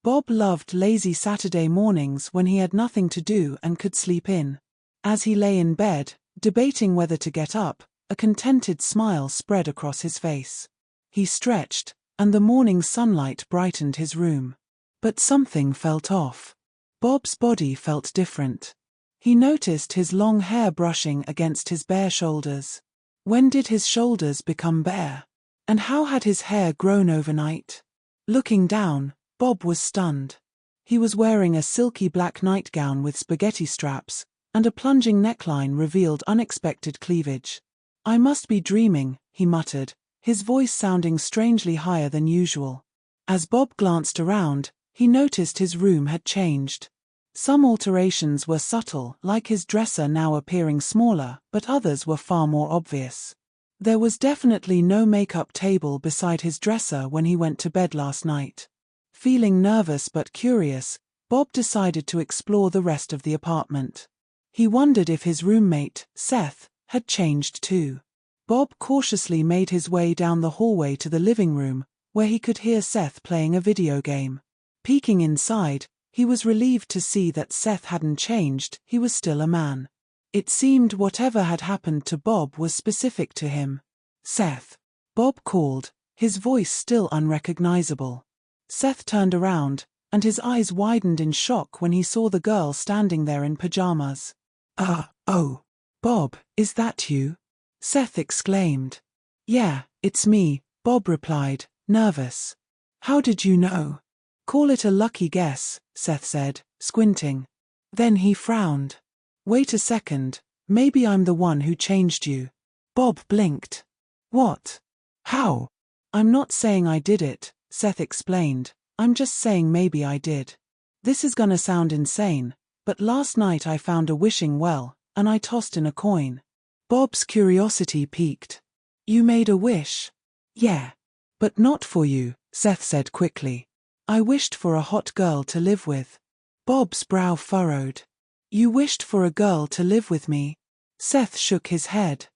Bob loved lazy Saturday mornings when he had nothing to do and could sleep in. As he lay in bed, debating whether to get up, a contented smile spread across his face. He stretched, and the morning sunlight brightened his room. But something felt off. Bob's body felt different. He noticed his long hair brushing against his bare shoulders. When did his shoulders become bare? And how had his hair grown overnight? Looking down, Bob was stunned. He was wearing a silky black nightgown with spaghetti straps, and a plunging neckline revealed unexpected cleavage. "I must be dreaming," he muttered, his voice sounding strangely higher than usual. As Bob glanced around, he noticed his room had changed. Some alterations were subtle, like his dresser now appearing smaller, but others were far more obvious. There was definitely no makeup table beside his dresser when he went to bed last night. Feeling nervous but curious, Bob decided to explore the rest of the apartment. He wondered if his roommate, Seth, had changed too. Bob cautiously made his way down the hallway to the living room, where he could hear Seth playing a video game. Peeking inside, he was relieved to see that Seth hadn't changed, he was still a man. It seemed whatever had happened to Bob was specific to him. "Seth," Bob called, his voice still unrecognizable. Seth turned around, and his eyes widened in shock when he saw the girl standing there in pajamas. Oh, Bob, is that you?" Seth exclaimed. "Yeah, it's me," Bob replied, nervous. "How did you know?" "Call it a lucky guess," Seth said, squinting. Then he frowned. "Wait a second, maybe I'm the one who changed you." Bob blinked. "What? How?" "I'm not saying I did it," Seth explained. "I'm just saying maybe I did. This is gonna sound insane, but last night I found a wishing well, and I tossed in a coin." Bob's curiosity piqued. "You made a wish?" "Yeah. But not for you," Seth said quickly. "I wished for a hot girl to live with." Bob's brow furrowed. "You wished for a girl to live with me?" Seth shook his head.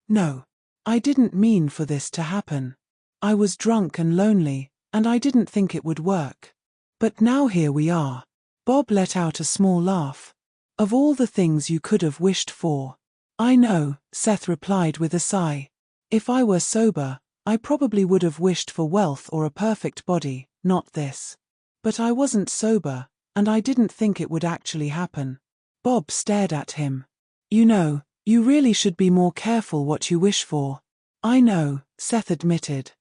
"No. I didn't mean for this to happen. I was drunk and lonely, and I didn't think it would work. But now here we are." Bob let out a small laugh. "Of all the things you could have wished for." "I know," Seth replied with a sigh. "If I were sober, I probably would have wished for wealth or a perfect body, not this. But I wasn't sober, and I didn't think it would actually happen." Bob stared at him. "You know, you really should be more careful what you wish for." "I know," Seth admitted.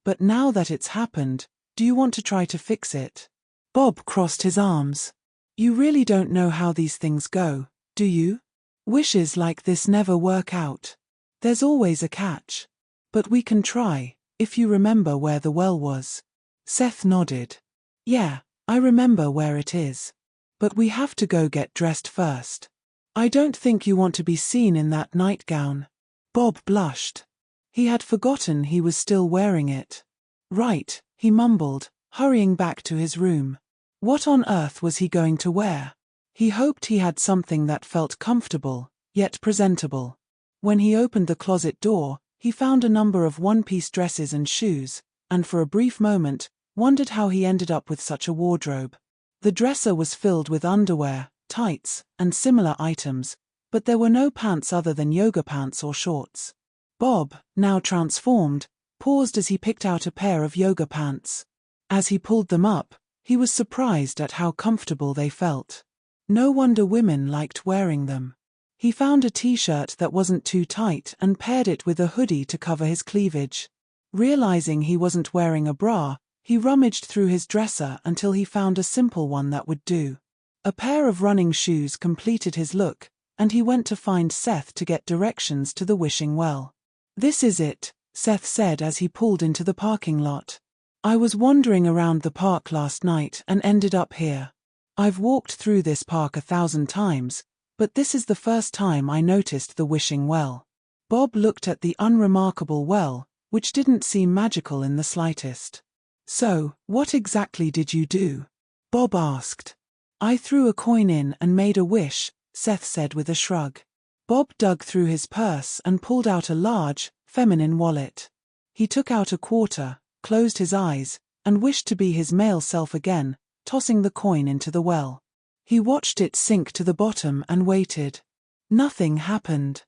"But now that it's happened, do you want to try to fix it?" Bob crossed his arms. "You really don't know how these things go, do you? Wishes like this never work out. There's always a catch. But we can try, if you remember where the well was." Seth nodded. "Yeah, I remember where it is. But we have to go get dressed first. I don't think you want to be seen in that nightgown." Bob blushed. He had forgotten he was still wearing it. "Right," he mumbled, hurrying back to his room. What on earth was he going to wear? He hoped he had something that felt comfortable, yet presentable. When he opened the closet door, he found a number of one-piece dresses and shoes, and for a brief moment, wondered how he ended up with such a wardrobe. The dresser was filled with underwear, tights, and similar items, but there were no pants other than yoga pants or shorts. Bob, now transformed, paused as he picked out a pair of yoga pants. As he pulled them up, he was surprised at how comfortable they felt. No wonder women liked wearing them. He found a t-shirt that wasn't too tight and paired it with a hoodie to cover his cleavage. Realizing he wasn't wearing a bra, he rummaged through his dresser until he found a simple one that would do. A pair of running shoes completed his look, and he went to find Seth to get directions to the wishing well. "This is it," Seth said as he pulled into the parking lot. "I was wandering around the park last night and ended up here. I've walked through this park 1,000 times, but this is the first time I noticed the wishing well." Bob looked at the unremarkable well, which didn't seem magical in the slightest. "So, what exactly did you do?" Bob asked. "I threw a coin in and made a wish," Seth said with a shrug. Bob dug through his purse and pulled out a large, feminine wallet. He took out a quarter, closed his eyes, and wished to be his male self again, tossing the coin into the well. He watched it sink to the bottom and waited. Nothing happened.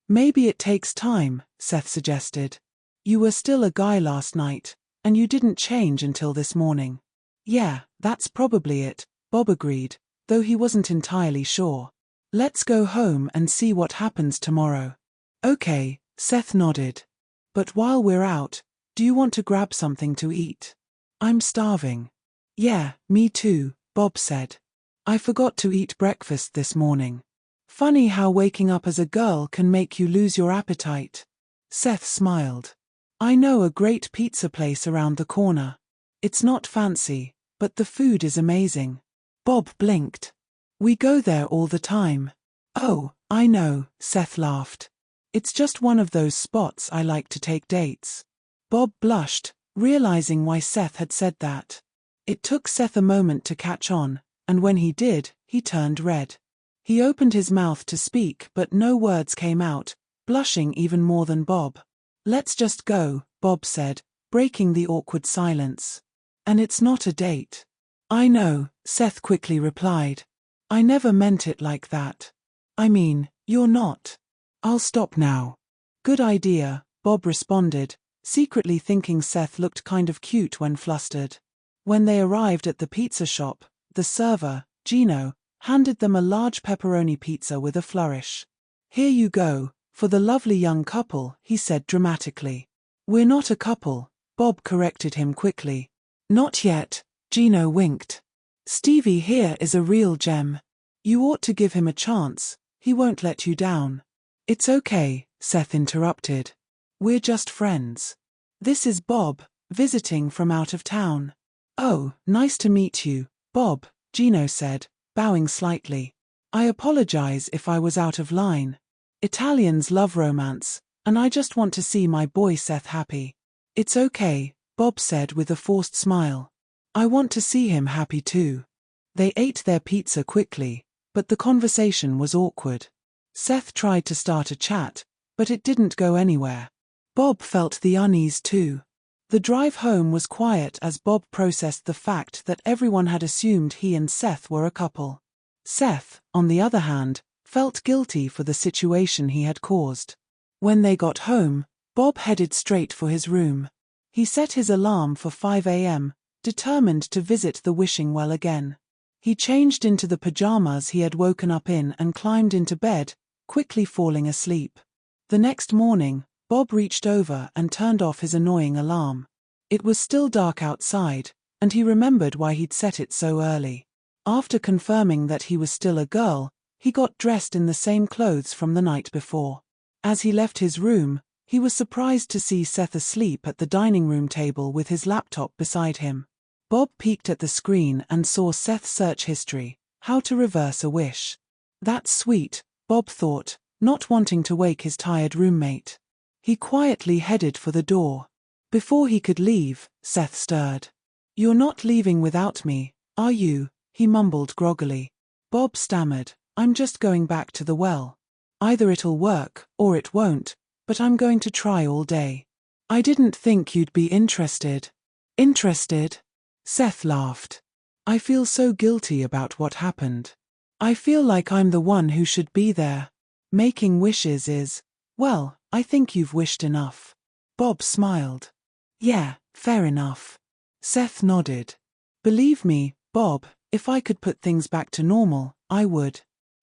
Maybe it takes time, Seth suggested. You were still a guy last night, and you didn't change until this morning. Yeah, that's probably it, Bob agreed, though he wasn't entirely sure. Let's go home and see what happens tomorrow. Okay, Seth nodded. But while we're out, do you want to grab something to eat? I'm starving. Yeah, me too, Bob said. I forgot to eat breakfast this morning. Funny how waking up as a girl can make you lose your appetite. Seth smiled. I know a great pizza place around the corner. It's not fancy, but the food is amazing. Bob blinked. We go there all the time. Oh, I know, Seth laughed. It's just one of those spots I like to take dates. Bob blushed, realizing why Seth had said that. It took Seth a moment to catch on, and when he did, he turned red. He opened his mouth to speak but no words came out, blushing even more than Bob. Let's just go, Bob said, breaking the awkward silence. And it's not a date. I know, Seth quickly replied. I never meant it like that. I mean, you're not. I'll stop now. Good idea, Bob responded, secretly thinking Seth looked kind of cute when flustered. When they arrived at the pizza shop, the server, Gino, handed them a large pepperoni pizza with a flourish. Here you go, for the lovely young couple, he said dramatically. We're not a couple, Bob corrected him quickly. Not yet, Gino winked. Stevie here is a real gem. You ought to give him a chance, he won't let you down. It's okay, Seth interrupted. We're just friends. This is Bob, visiting from out of town. Oh, nice to meet you, Bob, Gino said, bowing slightly. I apologize if I was out of line. Italians love romance, and I just want to see my boy Seth happy. It's okay, Bob said with a forced smile. I want to see him happy too. They ate their pizza quickly, but the conversation was awkward. Seth tried to start a chat, but it didn't go anywhere. Bob felt the unease too. The drive home was quiet as Bob processed the fact that everyone had assumed he and Seth were a couple. Seth, on the other hand, felt guilty for the situation he had caused. When they got home, Bob headed straight for his room. He set his alarm for 5 a.m., determined to visit the wishing well again. He changed into the pajamas he had woken up in and climbed into bed, quickly falling asleep. The next morning, Bob reached over and turned off his annoying alarm. It was still dark outside, and he remembered why he'd set it so early. After confirming that he was still a girl, he got dressed in the same clothes from the night before. As he left his room, he was surprised to see Seth asleep at the dining room table with his laptop beside him. Bob peeked at the screen and saw Seth's search history, how to reverse a wish. That's sweet, Bob thought, not wanting to wake his tired roommate. He quietly headed for the door. Before he could leave, Seth stirred. You're not leaving without me, are you? He mumbled groggily. Bob stammered, I'm just going back to the well. Either it'll work, or it won't, but I'm going to try all day. I didn't think you'd be interested. Interested? Seth laughed. I feel so guilty about what happened. I feel like I'm the one who should be there. Making wishes is, well, I think you've wished enough. Bob smiled. Yeah, fair enough. Seth nodded. Believe me, Bob, if I could put things back to normal, I would.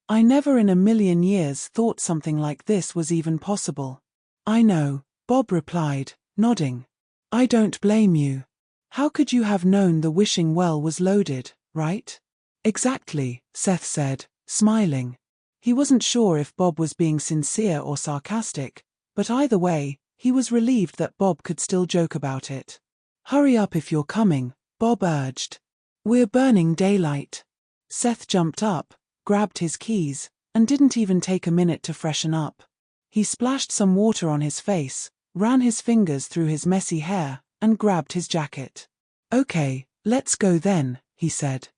I never in a million years thought something like this was even possible. I know, Bob replied, nodding. I don't blame you. How could you have known the wishing well was loaded, right? Exactly, Seth said, smiling. He wasn't sure if Bob was being sincere or sarcastic, but either way, he was relieved that Bob could still joke about it. Hurry up if you're coming, Bob urged. We're burning daylight. Seth jumped up, grabbed his keys, and didn't even take a minute to freshen up. He splashed some water on his face, ran his fingers through his messy hair, and grabbed his jacket. Okay, let's go then, he said.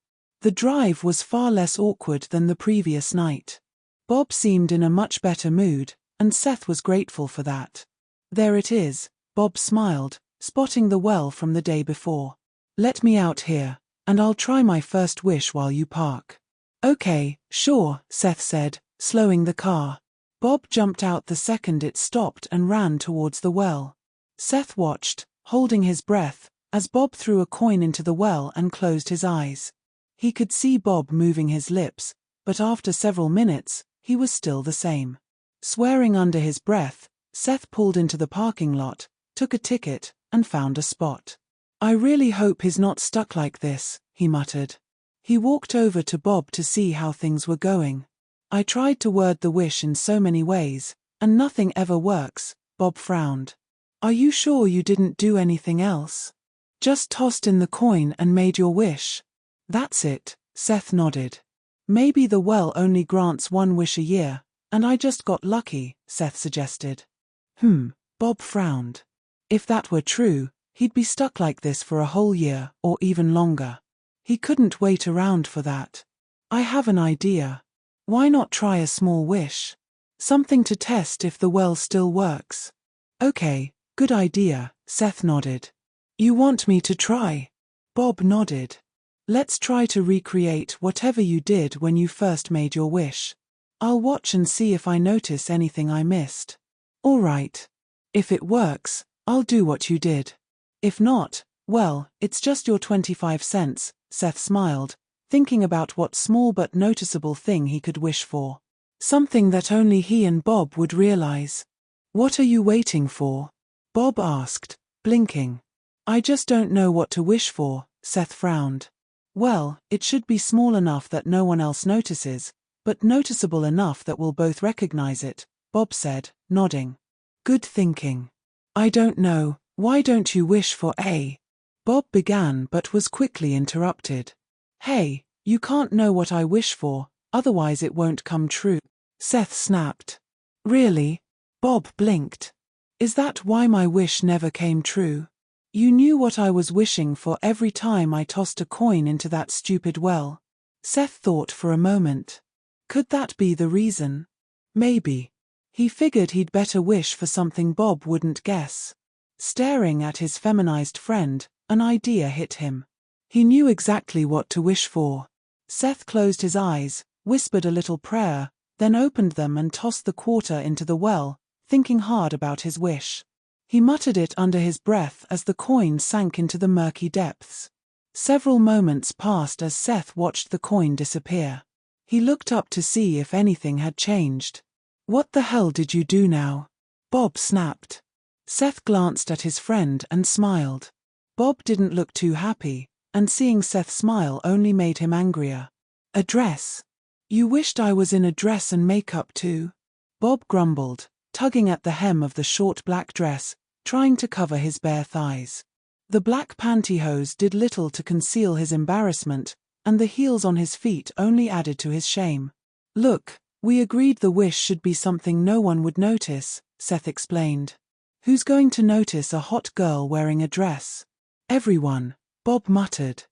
The drive was far less awkward than the previous night. Bob seemed in a much better mood, and Seth was grateful for that. There it is, Bob smiled, spotting the well from the day before. Let me out here, and I'll try my first wish while you park. Okay, sure, Seth said, slowing the car. Bob jumped out the second it stopped and ran towards the well. Seth watched, holding his breath, as Bob threw a coin into the well and closed his eyes. He could see Bob moving his lips, but after several minutes, he was still the same. Swearing under his breath, Seth pulled into the parking lot, took a ticket, and found a spot. I really hope he's not stuck like this, he muttered. He walked over to Bob to see how things were going. I tried to word the wish in so many ways, and nothing ever works, Bob frowned. Are you sure you didn't do anything else? Just tossed in the coin and made your wish. That's it, Seth nodded. Maybe the well only grants one wish a year, and I just got lucky, Seth suggested. Bob frowned. If that were true, he'd be stuck like this for a whole year, or even longer. He couldn't wait around for that. I have an idea. Why not try a small wish? Something to test if the well still works. Okay, good idea, Seth nodded. You want me to try? Bob nodded. Let's try to recreate whatever you did when you first made your wish. I'll watch and see if I notice anything I missed. All right. If it works, I'll do what you did. If not, well, it's just your 25 cents, Seth smiled, thinking about what small but noticeable thing he could wish for. Something that only he and Bob would realize. What are you waiting for? Bob asked, blinking. I just don't know what to wish for, Seth frowned. Well, it should be small enough that no one else notices, but noticeable enough that we'll both recognize it, Bob said, nodding. Good thinking. I don't know, why don't you wish for a... Bob began but was quickly interrupted. Hey, you can't know what I wish for, otherwise it won't come true. Seth snapped. Really? Bob blinked. Is that why my wish never came true? You knew what I was wishing for every time I tossed a coin into that stupid well. Seth thought for a moment. Could that be the reason? Maybe. He figured he'd better wish for something Bob wouldn't guess. Staring at his feminized friend, an idea hit him. He knew exactly what to wish for. Seth closed his eyes, whispered a little prayer, then opened them and tossed the quarter into the well, thinking hard about his wish. He muttered it under his breath as the coin sank into the murky depths. Several moments passed as Seth watched the coin disappear. He looked up to see if anything had changed. What the hell did you do now? Bob snapped. Seth glanced at his friend and smiled. Bob didn't look too happy, and seeing Seth smile only made him angrier. A dress? You wished I was in a dress and makeup too? Bob grumbled, tugging at the hem of the short black dress, trying to cover his bare thighs. The black pantyhose did little to conceal his embarrassment, and the heels on his feet only added to his shame. Look, we agreed the wish should be something no one would notice, Seth explained. Who's going to notice a hot girl wearing a dress? Everyone, Bob muttered.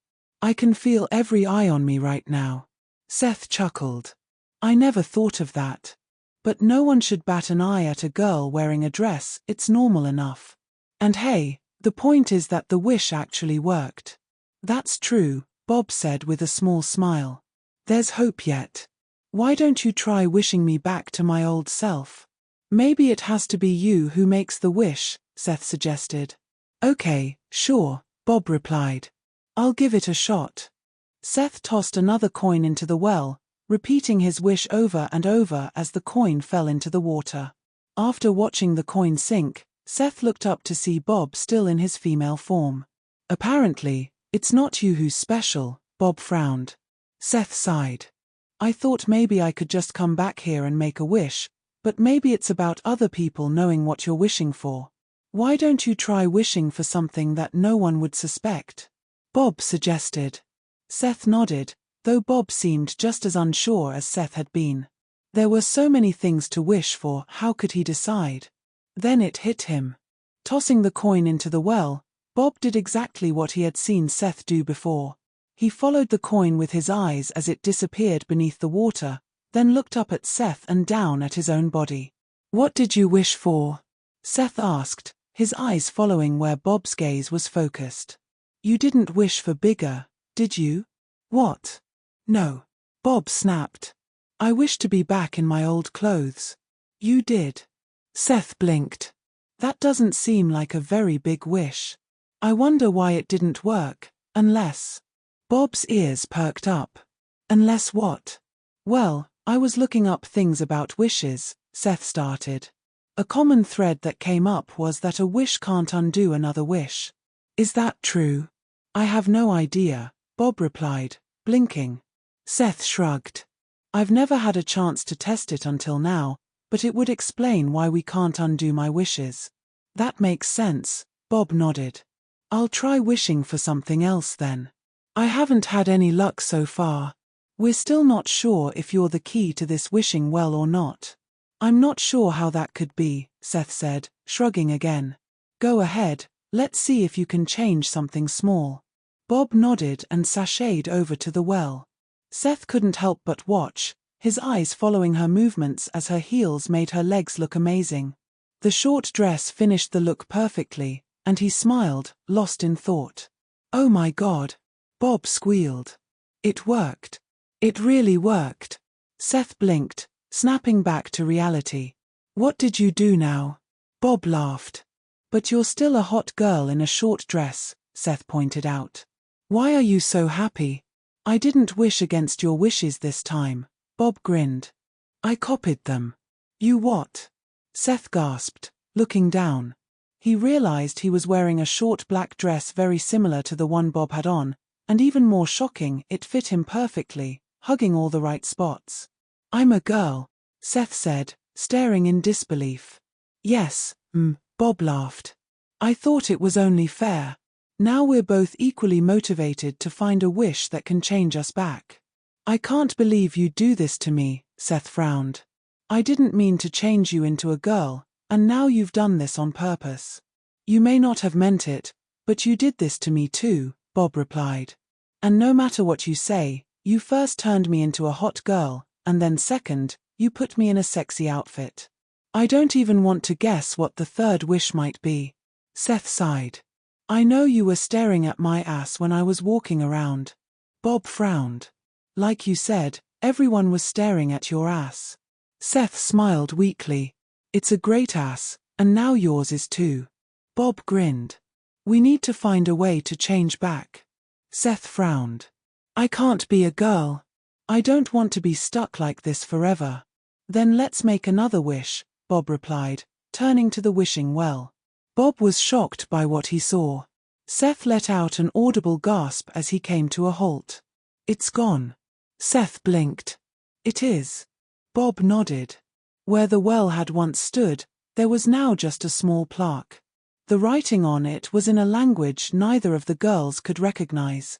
I can feel every eye on me right now. Seth chuckled. I never thought of that. But no one should bat an eye at a girl wearing a dress, it's normal enough. And hey, the point is that the wish actually worked. That's true, Bob said with a small smile. There's hope yet. Why don't you try wishing me back to my old self? Maybe it has to be you who makes the wish, Seth suggested. Okay, sure, Bob replied. I'll give it a shot. Seth tossed another coin into the well, repeating his wish over and over as the coin fell into the water. After watching the coin sink, Seth looked up to see Bob still in his female form. Apparently, it's not you who's special, Bob frowned. Seth sighed. I thought maybe I could just come back here and make a wish, but maybe it's about other people knowing what you're wishing for. Why don't you try wishing for something that no one would suspect? Bob suggested. Seth nodded, though Bob seemed just as unsure as Seth had been. There were so many things to wish for, how could he decide? Then it hit him. Tossing the coin into the well, Bob did exactly what he had seen Seth do before. He followed the coin with his eyes as it disappeared beneath the water, then looked up at Seth and down at his own body. What did you wish for? Seth asked, his eyes following where Bob's gaze was focused. You didn't wish for bigger, Did you? What? No. Bob snapped. I wish to be back in my old clothes. You did. Seth blinked. That doesn't seem like a very big wish. I wonder why it didn't work, unless… Bob's ears perked up. Unless what? Well, I was looking up things about wishes, Seth started. A common thread that came up was that a wish can't undo another wish. Is that true? I have no idea, Bob replied, blinking. Seth shrugged. I've never had a chance to test it until now, but it would explain why we can't undo my wishes. That makes sense, Bob nodded. I'll try wishing for something else then. I haven't had any luck so far. We're still not sure if you're the key to this wishing well or not. I'm not sure how that could be, Seth said, shrugging again. Go ahead, let's see if you can change something small. Bob nodded and sashayed over to the well. Seth couldn't help but watch, his eyes following her movements as her heels made her legs look amazing. The short dress finished the look perfectly, and he smiled, lost in thought. Oh my God! Bob squealed. It worked. It really worked. Seth blinked, snapping back to reality. What did you do now? Bob laughed. But you're still a hot girl in a short dress, Seth pointed out. Why are you so happy? I didn't wish against your wishes this time, Bob grinned. I copied them. You what? Seth gasped, looking down. He realized he was wearing a short black dress very similar to the one Bob had on, and even more shocking, it fit him perfectly, hugging all the right spots. I'm a girl, Seth said, staring in disbelief. Yes, Bob laughed. I thought it was only fair. Now we're both equally motivated to find a wish that can change us back. I can't believe you do this to me, Seth frowned. I didn't mean to change you into a girl, and now you've done this on purpose. You may not have meant it, but you did this to me too, Bob replied. And no matter what you say, you first turned me into a hot girl, and then second, you put me in a sexy outfit. I don't even want to guess what the third wish might be. Seth sighed. I know you were staring at my ass when I was walking around. Bob frowned. Like you said, everyone was staring at your ass. Seth smiled weakly. It's a great ass, and now yours is too. Bob grinned. We need to find a way to change back. Seth frowned. I can't be a girl. I don't want to be stuck like this forever. Then let's make another wish, Bob replied, turning to the wishing well. Bob was shocked by what he saw. Seth let out an audible gasp as he came to a halt. It's gone. Seth blinked. It is. Bob nodded. Where the well had once stood, there was now just a small plaque. The writing on it was in a language neither of the girls could recognize.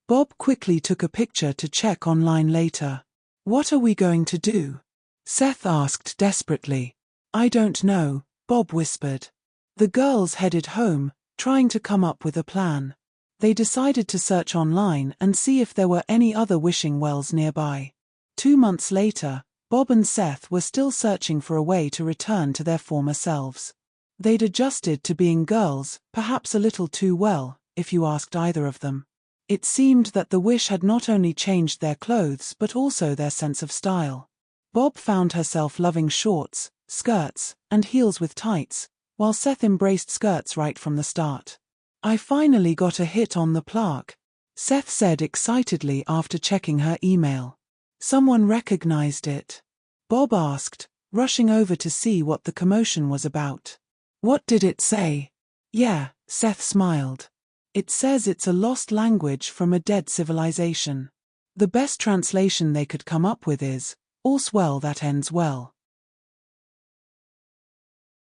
Bob quickly took a picture to check online later. What are we going to do? Seth asked desperately. I don't know, Bob whispered. The girls headed home, trying to come up with a plan. They decided to search online and see if there were any other wishing wells nearby. 2 months later, Bob and Seth were still searching for a way to return to their former selves. They'd adjusted to being girls, perhaps a little too well, if you asked either of them. It seemed that the wish had not only changed their clothes but also their sense of style. Bob found herself loving shorts, skirts, and heels with tights, while Seth embraced skirts right from the start. I finally got a hit on the plaque, Seth said excitedly after checking her email. Someone recognized it. Bob asked, rushing over to see what the commotion was about. What did it say? Yeah, Seth smiled. It says it's a lost language from a dead civilization. The best translation they could come up with is, all's well that ends well.